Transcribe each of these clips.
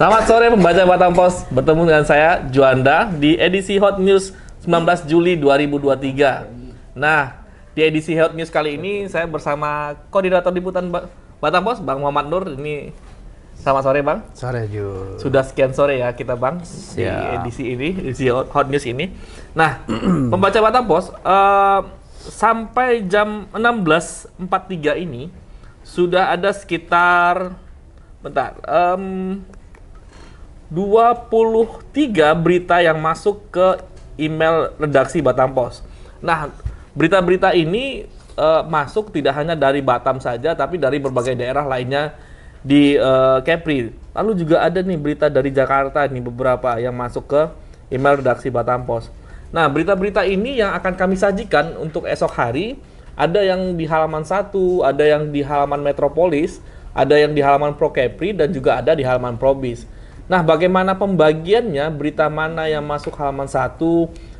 Selamat sore pembaca Batam Pos, bertemu dengan saya Juanda di edisi Hot News 19 Juli 2023. Nah, di edisi Hot News kali ini saya bersama koordinator liputan Batam Pos, Bang Muhammad Nur. Ini selamat sore, Bang. Sore, Ju. Sudah sekian sore ya kita, Bang, di edisi Hot News ini. Nah, pembaca Batam Pos, sampai jam 16.43 ini sudah ada sekitar 23 berita yang masuk ke email redaksi Batam Pos. Nah, berita-berita ini masuk tidak hanya dari Batam saja, tapi dari berbagai daerah lainnya di Kepri. Lalu juga ada nih berita dari Jakarta nih beberapa yang masuk ke email redaksi Batam Pos. Nah, berita-berita ini yang akan kami sajikan untuk esok hari, ada yang di halaman 1, ada yang di halaman Metropolis, ada yang di halaman Pro Kepri, dan juga ada di halaman Probis. Nah, bagaimana pembagiannya, berita mana yang masuk halaman 1,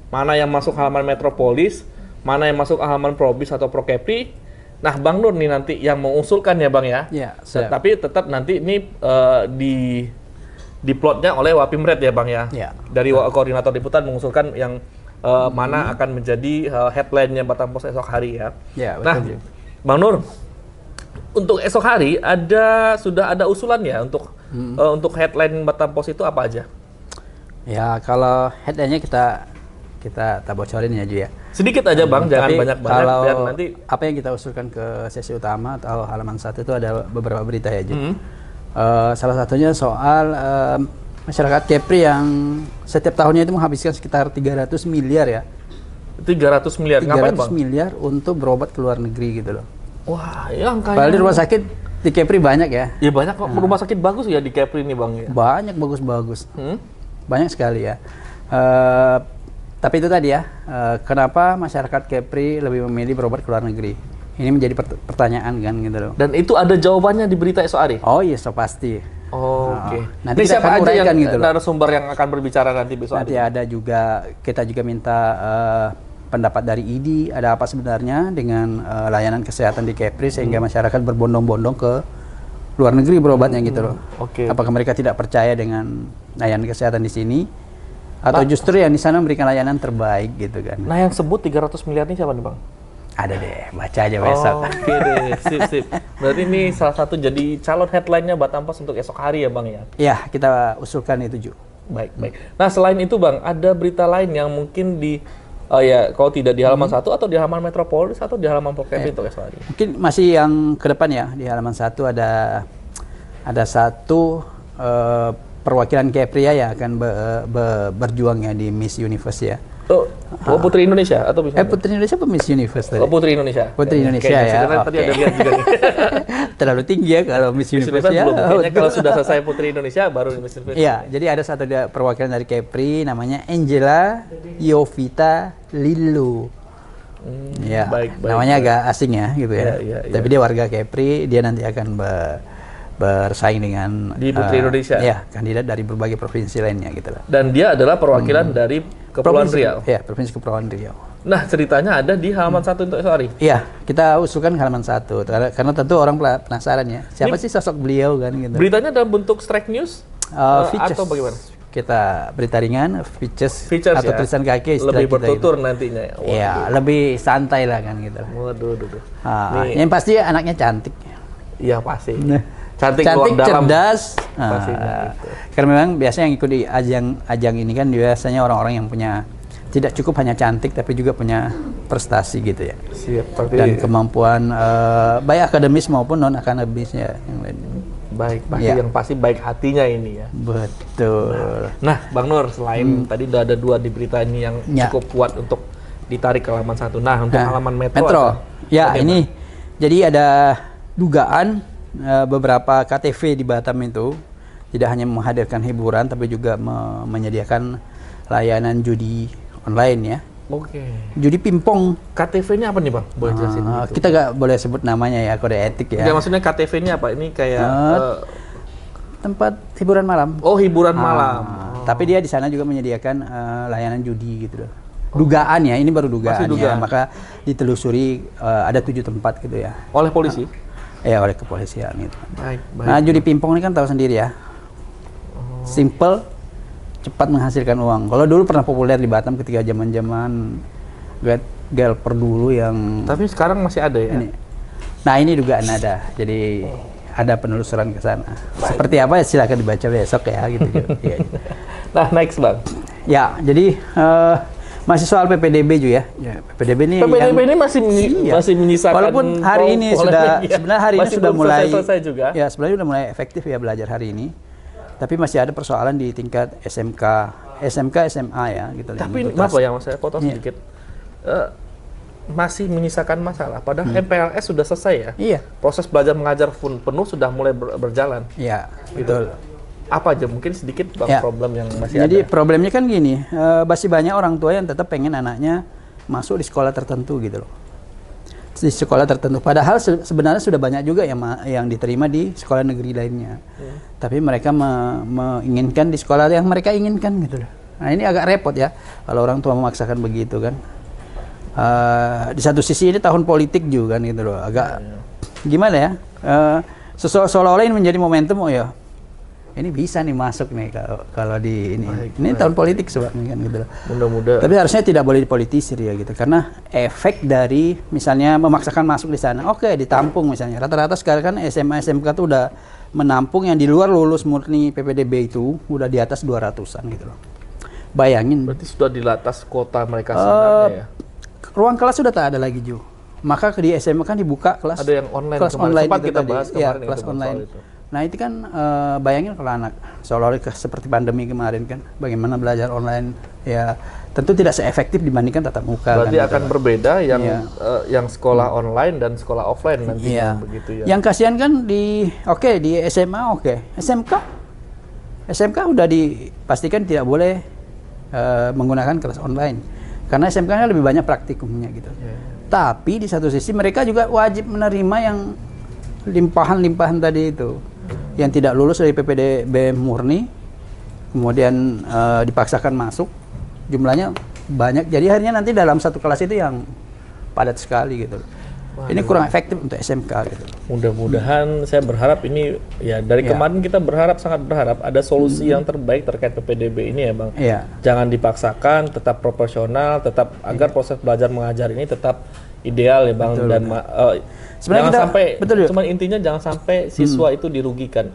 mana yang masuk halaman Metropolis, mana yang masuk halaman Probis atau Pro Kepri. Nah, Bang Nur nih nanti yang mengusulkan ya, Bang ya. Iya, tapi tetap nanti ini di plotnya oleh Wapimret ya, Bang ya. Ya. Dari koordinator liputan mengusulkan yang mana akan menjadi headline-nya Batam Pos esok hari ya. Ya, betul. Nah, Bang Nur, untuk esok hari sudah ada usulan ya untuk headline Batam Pos itu apa aja? Ya, kalau headline-nya kita bocorin ya, Ju ya. Sedikit aja, Bang, jangan Tapi banyak-banyak kalau biar nanti apa yang kita usulkan ke sesi utama atau halaman 1 itu ada beberapa berita ya, Ju. Salah satunya soal masyarakat Kepri yang setiap tahunnya itu menghabiskan sekitar 300 miliar ya. 300 miliar. Ngapain, 300 Bang? miliar untuk berobat ke luar negeri gitu loh. Wah, ya angkanya. Padahal di rumah sakit di Kepri banyak ya. Ya banyak kok rumah sakit bagus ya di Kepri ini, Bang ya. Banyak bagus-bagus. Banyak sekali ya. Tapi itu tadi ya, kenapa masyarakat Kepri lebih memilih berobat ke luar negeri? Ini menjadi pertanyaan kan gitu loh. Dan itu ada jawabannya di berita esok hari? Oh iya, so pasti. Oke. Nanti Ini kita siapa akan aja yang uraikan gitu loh. narasumber yang akan berbicara nanti besok Nanti hari? ada juga, kita juga minta pendapat dari IDI, ada apa sebenarnya dengan layanan kesehatan di Kepri sehingga masyarakat berbondong-bondong ke luar negeri berobatnya gitu loh. Oke. Apakah mereka tidak percaya dengan layanan kesehatan di sini? Atau justru yang di sana memberikan layanan terbaik gitu kan? Nah, yang sebut 300 miliar ini siapa nih, Bang? Ada deh, baca aja besok. Oke deh, sip. Berarti ini salah satu jadi calon headline-nya Batam Pos untuk esok hari ya, Bang ya? Ya, kita usulkan itu, Ju. Baik. Nah, selain itu, Bang, ada berita lain yang mungkin kalau tidak di halaman 1 atau di halaman Metropolis atau di halaman Pro Kepri untuk esok hari? Mungkin masih yang ke depan ya, di halaman 1 ada satu perwakilan Kepri ya akan berjuang ya di Miss Universe ya. Oh, Putri Indonesia atau bisa? Putri Indonesia apa Miss Universe tadi? Oh, Putri Indonesia. Putri Indonesia ya. Tadi ada lihat juga nih. Terlalu tinggi ya kalau Miss Universe ya. Belum. Kayaknya kalau sudah selesai Putri Indonesia baru Miss Universe. Iya, jadi ada satu perwakilan dari Kepri namanya Angela Yovita Lillu. Ya, baik. namanya agak asing ya gitu ya. Iya. Tapi dia warga Kepri, dia nanti akan bersaing dengan di Putri Indonesia. Ya, kandidat dari berbagai provinsi lainnya gitu lah. Dan dia adalah perwakilan dari Kepulauan Riau. Ya, Provinsi Kepulauan Riau. Nah, ceritanya ada di halaman 1 untuk esok hari. Iya, kita usulkan halaman 1 karena tentu orang penasaran ya. Siapa sih sosok beliau kan gitu. Beritanya dalam bentuk strike news atau bagaimana? Kita berita ringan, features atau ya? tulisan kaki Lebih bertutur gitu. nantinya. Iya, lebih santai lah kan gitu. Waduh. Yang pasti anaknya cantik. Iya, pasti. Cantik, dalam. cerdas. Pastinya gitu. Karena memang biasanya yang ikut di ajang ini kan biasanya orang-orang yang punya tidak cukup hanya cantik tapi juga punya prestasi gitu ya. Siap, dan kemampuan baik akademis maupun non akademisnya yang lain. Baik, yang pasti baik hatinya ini ya. Betul. Nah, Bang Nur, selain tadi udah ada 2 di berita ini yang cukup kuat untuk ditarik ke halaman 1. Nah, untuk halaman Metro. Ya, ini jadi ada dugaan beberapa KTV di Batam itu tidak hanya menghadirkan hiburan tapi juga menyediakan layanan judi online ya. Oke. Judi pingpong. KTV-nya apa nih, Bang? Boleh jelasin? Kita nggak boleh sebut namanya ya, kode etik ya. Ya, maksudnya KTV-nya apa? Ini kayak tempat hiburan malam. Oh, hiburan malam. Tapi dia di sana juga menyediakan layanan judi gitu loh. Dugaan ya, ini baru dugaan ya. Maka ditelusuri ada 7 tempat gitu ya. Oleh polisi? Ya, oleh kepolisian itu. Baik. Nah, judi pingpong ini kan tahu sendiri ya. Simple, cepat menghasilkan uang. Kalau dulu pernah populer di Batam ketika zaman-zaman Gelper dulu yang Tapi sekarang masih ada ya? ini. Nah, ini dugaan ada. Jadi ada penelusuran ke sana. Seperti apa ya silakan dibaca besok ya gitu. Ya. Nah, next Bang. Ya, jadi masih soal PPDB juga ya. PPDB ini PPDB ini masih menyisakan walaupun hari ini sudah sebenarnya hari ini masih sudah belum mulai selesai juga. Ya, sebenarnya sudah mulai efektif ya belajar hari ini. Tapi masih ada persoalan di tingkat SMK, SMA ya gitu. Tapi apa ya Mas, saya potong sedikit. Masih menyisakan masalah. Padahal MPLS sudah selesai ya. Iya. Proses belajar mengajar pun penuh sudah mulai berjalan. Iya, Gitu. betul. Apa aja mungkin sedikit Bang Ya. problem yang masih Jadi ada. problemnya kan gini, masih banyak orang tua yang tetap pengen anaknya masuk di sekolah tertentu gitu loh. Di sekolah tertentu. Padahal sebenarnya sudah banyak juga yang diterima di sekolah negeri lainnya. Tapi mereka menginginkan di sekolah yang mereka inginkan gitu loh. Nah ini agak repot ya kalau orang tua memaksakan begitu kan. Di satu sisi ini tahun politik juga kan gitu loh. Agak gimana ya? Seolah-olah ini menjadi momentum, oh ya ini bisa nih masuk nih kalau di ini. Ini tahun politik sebenarnya kan gitu loh. Mudah-mudahan. Tapi harusnya tidak boleh dipolitisir ya gitu. Karena efek dari misalnya memaksakan masuk di sana. Oke, ditampung misalnya. Rata-rata sekarang kan SMA SMK tuh udah menampung yang di luar lulus murni PPDB itu udah di atas 200-an gitu loh. Bayangin. Berarti sudah di atas kota mereka sebenarnya ya. Ruang kelas sudah tak ada lagi Ju. Maka di SMA kan dibuka kelas. Ada yang online kelas kemarin. online Sempat itu kita tadi. bahas Ya, kemarin kelas itu, Bang, online. soal itu. Nah itu kan bayangin kalau anak seolah-olah seperti pandemi kemarin kan, bagaimana belajar online ya tentu tidak seefektif dibandingkan tatap muka. Berarti kan, akan gitu. Yang Iya. Yang sekolah online dan sekolah offline nantinya Iya. begitu ya. Yang kasihan kan di SMA SMK udah dipastikan tidak boleh menggunakan kelas online karena SMK-nya lebih banyak praktikumnya gitu. Tapi di satu sisi mereka juga wajib menerima yang limpahan-limpahan tadi itu yang tidak lulus dari PPDB murni kemudian dipaksakan masuk jumlahnya banyak jadi akhirnya nanti dalam satu kelas itu yang padat sekali gitu. Ini kurang efektif untuk SMK gitu. Mudah-mudahan saya berharap ini ya dari kemarin kita sangat berharap ada solusi yang terbaik terkait PPDB ini ya Bang. Iya. Jangan dipaksakan, tetap proporsional, tetap agar proses belajar mengajar ini tetap ideal ya Bang. Betul, Dan sebenarnya jangan kita- sampai betul, ya. cuman intinya jangan sampai siswa itu dirugikan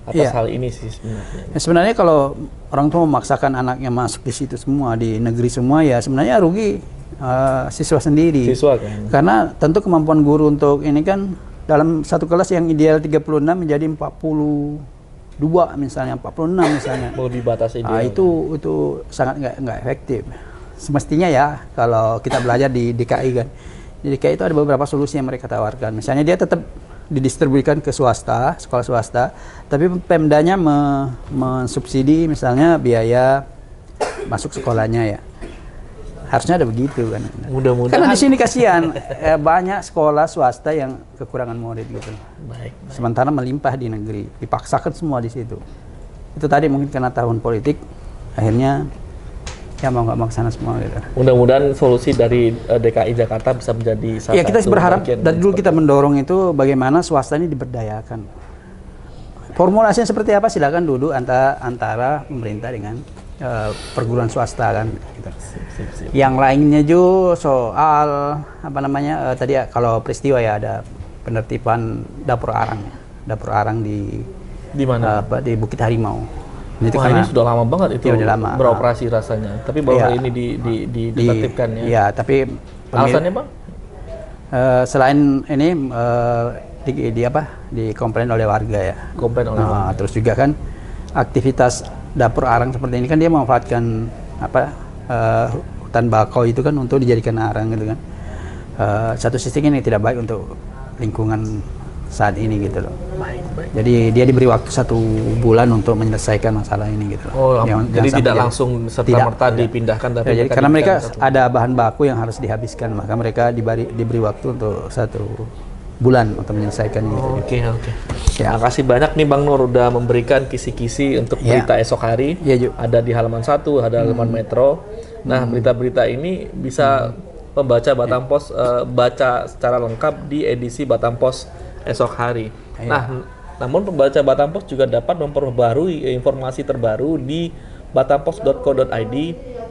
atas Iya. hal ini sih sebenarnya. Ya, sebenarnya kalau orang tua memaksakan anaknya masuk di situ semua di negeri semua ya sebenarnya rugi siswa sendiri. Siswa kan. Karena tentu kemampuan guru untuk ini kan dalam satu kelas yang ideal 36 menjadi 42 misalnya, 46 misalnya. Mau dibatasi Ah, dia. itu sangat nggak efektif. Semestinya ya kalau kita belajar di DKI kan. Di DKI itu ada beberapa solusi yang mereka tawarkan. Misalnya dia tetap didistribusikan ke swasta, sekolah swasta, tapi Pemdanya mensubsidi misalnya biaya masuk sekolahnya ya. Harusnya ada begitu kan. Mudah-mudahan. Karena di sini kasihan banyak sekolah swasta yang kekurangan murid gitu. Baik. Sementara melimpah di negeri, dipaksakan semua di situ. Itu tadi mungkin karena tahun politik, akhirnya ya mau nggak mau kesana semua gitu. Mudah-mudahan solusi dari DKI Jakarta bisa menjadi salah Ya kita satu berharap bagian dari dulu seperti kita mendorong itu bagaimana swasta ini diberdayakan. Formulasinya seperti apa silakan duduk antara pemerintah dengan perguruan swasta kan. Gitu. Sip. Yang lainnya juga soal apa namanya tadi ya, kalau peristiwa ya ada penertiban dapur arang, dapur arang di mana? di Bukit Harimau. Itu Wah, ini sudah lama banget itu Iya, udah lama. beroperasi rasanya. Tapi baru Iya. hari ini ditertibkan ya. Iya, tapi Alasannya Bang? selain ini dikomplain oleh warga ya. Komplain oleh warga. Terus juga kan aktivitas dapur arang seperti ini kan dia memanfaatkan hutan bakau itu kan untuk dijadikan arang gitu kan. Satu sisi ini tidak baik untuk lingkungan saat ini gitu loh. Baik. Jadi dia diberi waktu 1 bulan untuk menyelesaikan masalah ini gitu loh. Oh, Jangan jadi sampai tidak langsung serta-merta dipindahkan tapi Ya, jadi mereka karena mereka diberikan ada bahan baku yang harus dihabiskan, maka mereka diberi waktu untuk 1 bulan untuk menyelesaikan ini. Oke. Ya. Terima kasih banyak nih Bang Nur udah memberikan kisi-kisi untuk Ya. berita esok hari. Ya, Ju. Ada di halaman 1, ada halaman Metro. Nah, berita-berita ini bisa pembaca Batam Pos baca secara lengkap di edisi Batam Pos esok hari. Ya. Nah, Namun pembaca Batam Pos juga dapat memperbarui informasi terbaru di batampos.co.id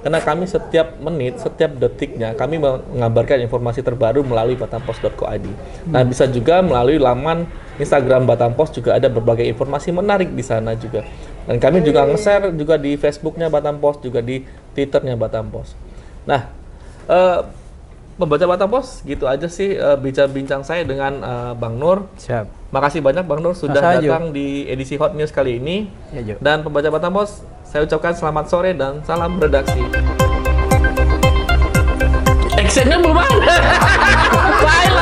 karena kami setiap menit, setiap detiknya kami mengabarkan informasi terbaru melalui batampos.co.id. Nah, bisa juga melalui laman Instagram Batam Pos juga ada berbagai informasi menarik di sana juga. Dan kami juga nge-share juga di Facebooknya Batam Pos, juga di Twitternya Batam Pos. Nah, pembaca Batam Pos gitu aja sih bincang-bincang saya dengan Bang Nur. Siap. Makasih banyak Bang Nur sudah Masa datang di edisi Hot News kali ini. Ya, Jo. Dan pembaca Batam Pos, saya ucapkan selamat sore dan salam redaksi. Actionnya belum ada. Silent.